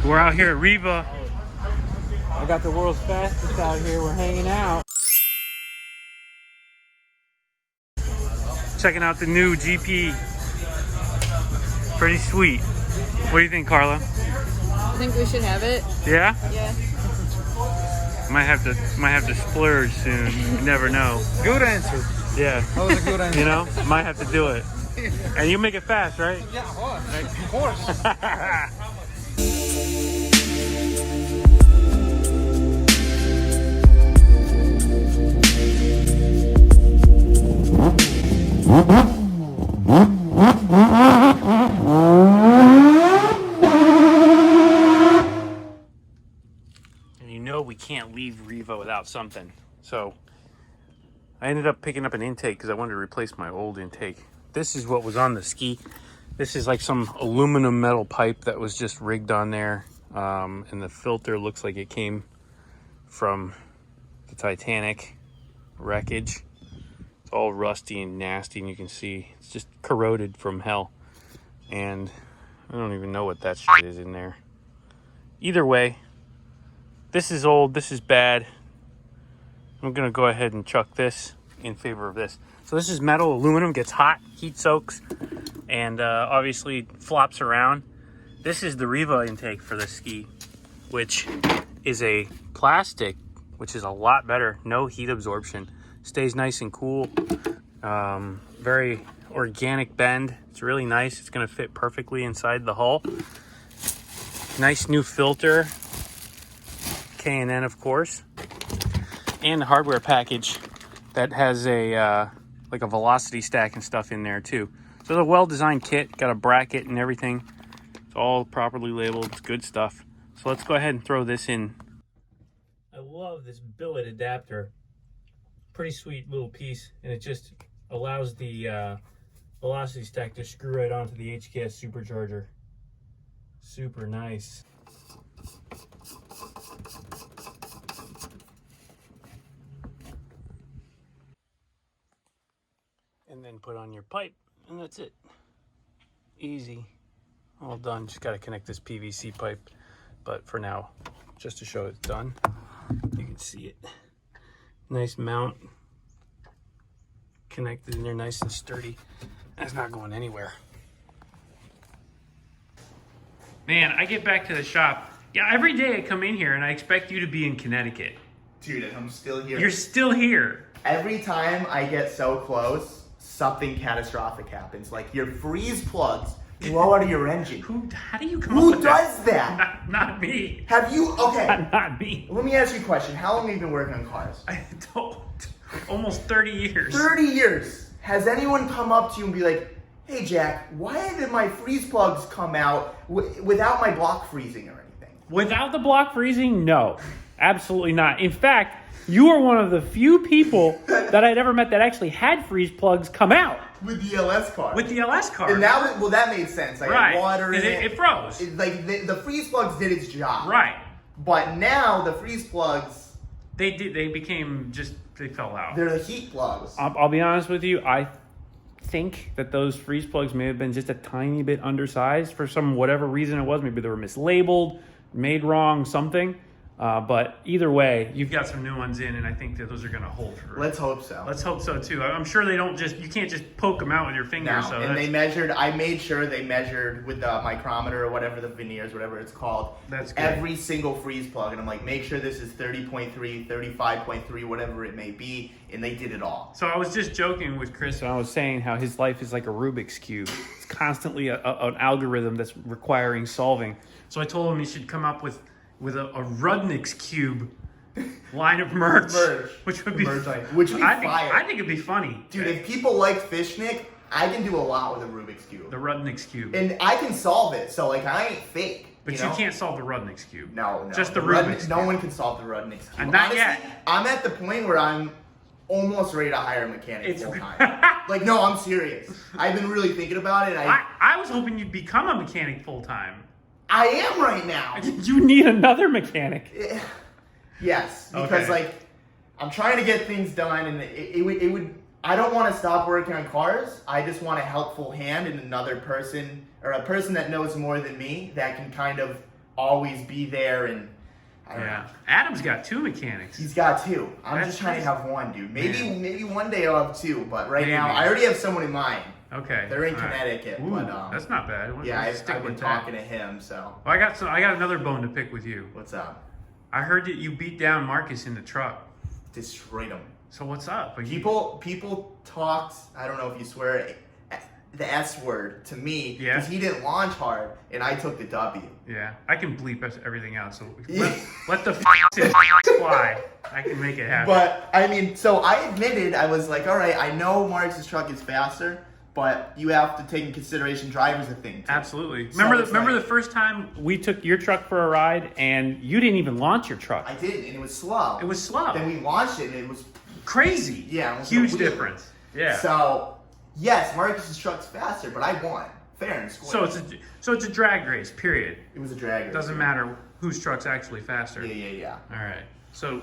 We're out here at Riva. I got the world's fastest out here. We're hanging out. Checking out the new GP. Pretty sweet. What do you think, Carla? I think we should have it. Yeah? Yeah. Might have to splurge soon. You never know. Good answer. Yeah. That was a good answer. You know, might have to do it. And you make it fast, right? Yeah, of course. And you know we can't leave Riva without something. So I ended up picking up an intake because I wanted to replace my old intake. This is what was on the ski. This is like some aluminum metal pipe that was just rigged on there. And the filter looks like it came from the Titanic wreckage. It's all rusty and nasty, and you can see it's just corroded from hell. And I don't even know what that shit is in there. Either way, this is old, this is bad. I'm gonna go ahead and chuck this in favor of this. So this is metal, aluminum, gets hot, heat soaks, and obviously flops around. This is the Riva intake for the ski, which is a plastic, which is a lot better. No heat absorption, stays nice and cool. Very organic bend. It's really nice. It's gonna fit perfectly inside the hull. Nice new filter, K&N of course, and the hardware package that has a like a velocity stack and stuff in there too. So it's a well-designed kit, got a bracket and everything. It's all properly labeled. It's good stuff. So let's go ahead and throw this in. I love this billet adapter. Pretty sweet little piece, and it just allows the velocity stack to screw right onto the HKS supercharger. Super nice. And then put on your pipe, and that's it. Easy. All done. Just got to connect this PVC pipe, but for now, just to show it's done, you can see it. Nice mount. Connected in there nice and sturdy. That's not going anywhere. Man, I get back to the shop. Yeah, every day I come in here and I expect you to be in Connecticut. Dude, I'm still here. You're still here. Every time I get so close, something catastrophic happens. Like your freeze plugs blow out of your engine. How do you come up with that? Who does that? Not me. Have you? Okay. Not me. Let me ask you a question. How long have you been working on cars? I don't. Almost 30 years. 30 years. Has anyone come up to you and be like, hey Jack, why did my freeze plugs come out without my block freezing or anything? Without the block freezing? No. Absolutely not. In fact, you are one of the few people that I'd ever met that actually had freeze plugs come out. With the LS car. With the LS car. And now, well, that made sense. I right. had water in it. It froze. Like the freeze plugs did its job. Right. But now the freeze plugs, they became just, they fell out. they're the heat plugs. I'll be honest with you. I think that those freeze plugs may have been just a tiny bit undersized for some whatever reason it was. Maybe they were mislabeled, made wrong, something. But either way, you've got some new ones in, and I think that those are going to hold for. Let's hope so. Let's hope so too. I'm sure they don't just, you can't just poke them out with your finger. No, so and they measured, I made sure they measured with the micrometer or whatever, the veneers, whatever it's called. That's good. Every single freeze plug. And I'm like, make sure this is 30.3, 35.3, whatever it may be. And they did it all. So I was just joking with Chris, and I was saying how his life is like a Rubik's Cube. It's constantly an algorithm that's requiring solving. So I told him he should come up with a Rudnick's Cube line of merch. Which would be fire. I think it'd be funny. Dude, if people like Fishnick, I can do a lot with a Rubik's Cube. The Rudnick's Cube. And I can solve it, so like I ain't fake. But you can't solve the Rudnick's Cube. No. Just the Rubik's No Cube. one can solve the Rudnick's Cube. Not Honestly, yet. I'm at the point where I'm almost ready to hire a mechanic full time. Like, no, I'm serious. I've been really thinking about it. I was hoping you'd become a mechanic full time. I am right now. You need another mechanic. Yes, because like I'm trying to get things done, and it would. I don't want to stop working on cars. I just want a helpful hand and another person, or a person that knows more than me that can kind of always be there, and I don't know. Adam's got 2 mechanics. He's got 2. I'm That's just trying to crazy. have 1, dude. Maybe one day I'll have 2, but right now Maybe. I already have someone in mind. Okay. They're in all right. Connecticut, Ooh, but that's not bad. yeah, Let's I've been with talking that. to him. So Well, I got another bone to pick with you. what's up? I heard that you beat down Marcus in the truck. Destroyed him. So what's up? People talked. I don't know if you swear the S word to me Yeah. because he didn't launch hard, and I took the W. Yeah, I can bleep everything out. So let the fly. I can make it happen. But I mean, so I admitted I was like, all right, I know Marcus's truck is faster, but you have to take in consideration driver's a thing too. Absolutely. So Remember it's the first time we took your truck for a ride and you didn't even launch your truck? I didn't, and it was slow. It was slow. Then we launched it, and it was Crazy. yeah, it was Huge a wheel. difference. Yeah. So yes, Marcus's truck's faster, but I won fair and square. So it's a drag race. Period. It was a drag race. Doesn't matter whose truck's actually faster. Yeah. All right. So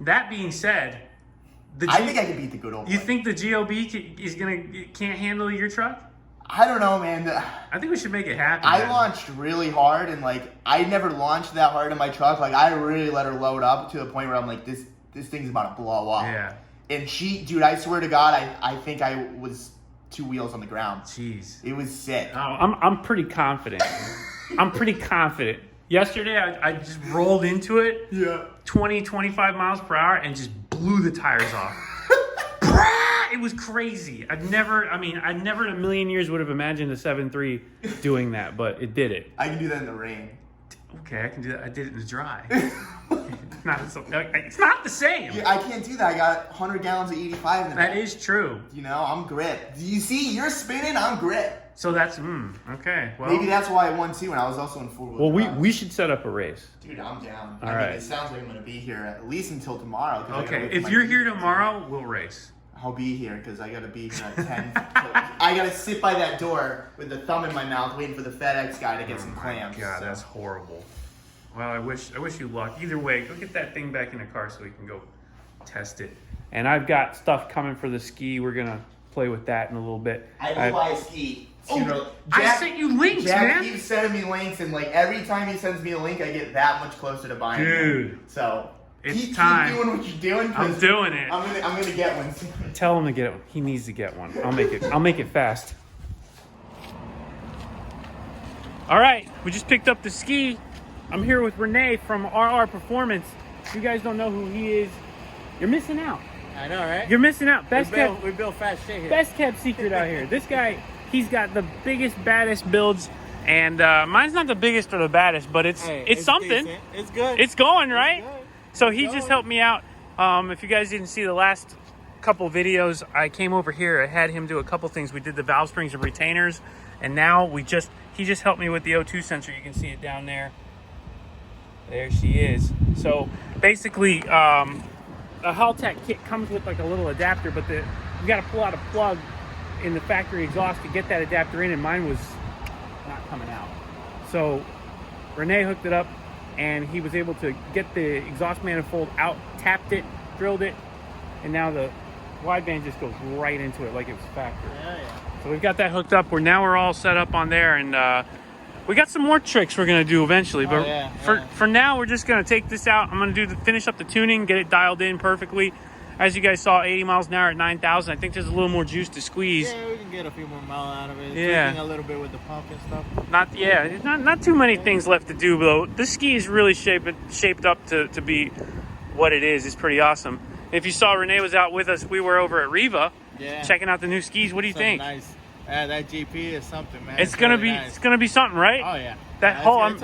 that being said, I think I could beat the good old you boy. think the GOB can't handle your truck? I don't know, man. I think we should make it happen. I man. launched really hard, and like I never launched that hard in my truck. Like I really let her load up to the point where I'm like, this thing's about to blow up. Yeah. And dude, I swear to God, I think I was 2 wheels on the ground. Jeez. It was sick. Oh, I'm pretty confident. I'm pretty confident. Yesterday, I just rolled into it, Yeah. 20, 25 miles per hour, and just blew the tires off. It was crazy. I'd never in a million years would have imagined a 7.3 doing that, but it did it. I can do that in the rain. Okay, I can do that. I did it in the dry. It's not the same. Yeah, I can't do that. I got 100 gallons of 85 in the That back. is true. You know, I'm grit. Do you see? You're spinning. I'm grit. So that's okay. Well, Maybe that's why I won too, and I was also in 4-wheel drive. we should set up a race. Dude, I'm down. All I right. mean, it sounds like I'm going to be here at least until tomorrow. 'cause I gotta Okay, wait for if my you're key. here tomorrow, we'll race. I'll be here because I got to be here at 10. I got to sit by that door with the thumb in my mouth waiting for the FedEx guy to get some clams. God, so. that's horrible. Well, I wish you luck. Either way, go get that thing back in the car so we can go test it. And I've got stuff coming for the ski. We're gonna play with that in a little bit. I will buy a ski. Oh, I sent you links, Jack man. keeps sending me links, and like every time he sends me a link, I get that much closer to buying Dude, one. So it's keep time. doing what you're doing. 'cause I'm doing it. I'm gonna get one soon. Tell him to get it. He needs to get one. I'll make it fast. All right, we just picked up the ski. I'm here with Renee from RR Performance. If you guys don't know who he is, you're missing out. I know, right? You're missing out. We build fast shit here. Best kept secret out here. This guy, he's got the biggest, baddest builds, and mine's not the biggest or the baddest, but it's something. Decent. It's good. It's going, right? It's good. So he just helped me out. If you guys didn't see the last couple videos, I came over here. I had him do a couple things. We did the valve springs and retainers, and now he just helped me with the O2 sensor. You can see it down there. There she is. So basically, a Haltech kit comes with like a little adapter, but you got to pull out a plug in the factory exhaust to get that adapter in, and mine was not coming out. So Renee hooked it up, and he was able to get the exhaust manifold out, tapped it, drilled it, and now the wideband just goes right into it like it was factory. Yeah. So we've got that hooked up. We're all set up on there, and we got some more tricks we're gonna do eventually. But for now, we're just gonna take this out. I'm gonna finish up the tuning, get it dialed in perfectly. As you guys saw, 80 miles an hour at 9,000. I think there's a little more juice to squeeze. Yeah, we can get a few more miles out of it. Yeah. Tweaking a little bit with the pump and stuff. Not too many things left to do, though. This ski is really shaped up to be what it is. It's pretty awesome. If you saw, Renee was out with us. We were over at Riva, checking out the new skis. What do you think? Nice. That GP is something, man. It's gonna really be nice. it's gonna be something, right? Oh yeah. That whole it's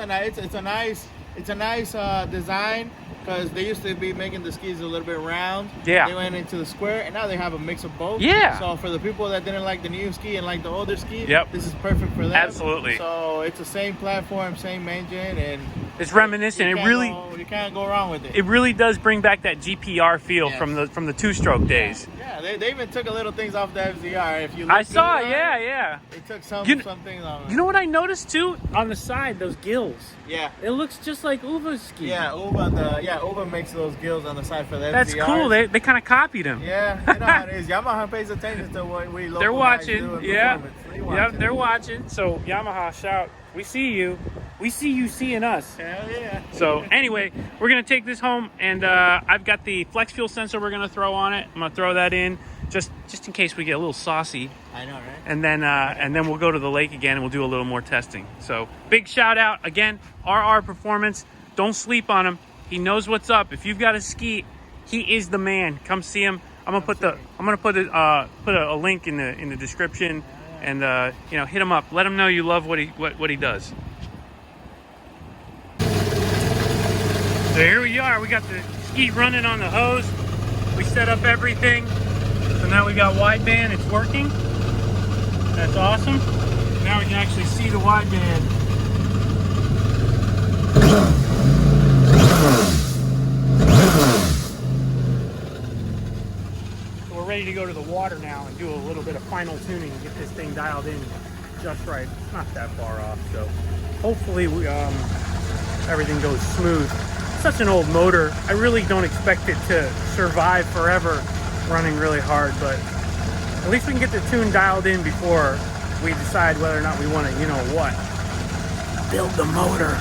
a nice design, because they used to be making the skis a little bit round. Yeah. They went into the square, and now they have a mix of both. Yeah. So for the people that didn't like the new ski and like the older ski, Yep. this is perfect for them. Absolutely. So it's the same platform, same engine, and It's reminiscent. you can't go wrong with it. It really does bring back that GPR feel Yes. from the two-stroke days. Yeah, they even took a little things off the FZR. If you I look saw, good, yeah. They took some You things off. You know what I noticed too? On the side, those gills. Yeah. It looks just like Uva's ski. Yeah, Uva makes those gills on the side for the That's FZRs. cool. They kind of copied him. Yeah, you know how it is. Yamaha pays attention to what we local They're guys watching. do in Yeah. performance. Yep, they're watching. So Yamaha, We see you. We see you seeing us. Hell yeah. So anyway, we're gonna take this home, and I've got the flex fuel sensor we're gonna throw on it. I'm gonna throw that in just in case we get a little saucy. I know, right? And then we'll go to the lake again and we'll do a little more testing. So big shout out again, RR Performance. Don't sleep on him. He knows what's up. If you've got a ski, he is the man. Come see him. I'm gonna put a link in the description, and you know, hit him up. Let him know you love what he does. So here we are. We got the ski running on the hose. We set up everything. So now we got wideband. It's working. That's awesome. Now we can actually see the wideband. So we're ready to go to the water now and do a little bit of final tuning and get this thing dialed in just right. It's not that far off, so hopefully everything goes smooth. It's such an old motor. I really don't expect it to survive forever running really hard, but at least we can get the tune dialed in before we decide whether or not we want to, you know what, build the motor.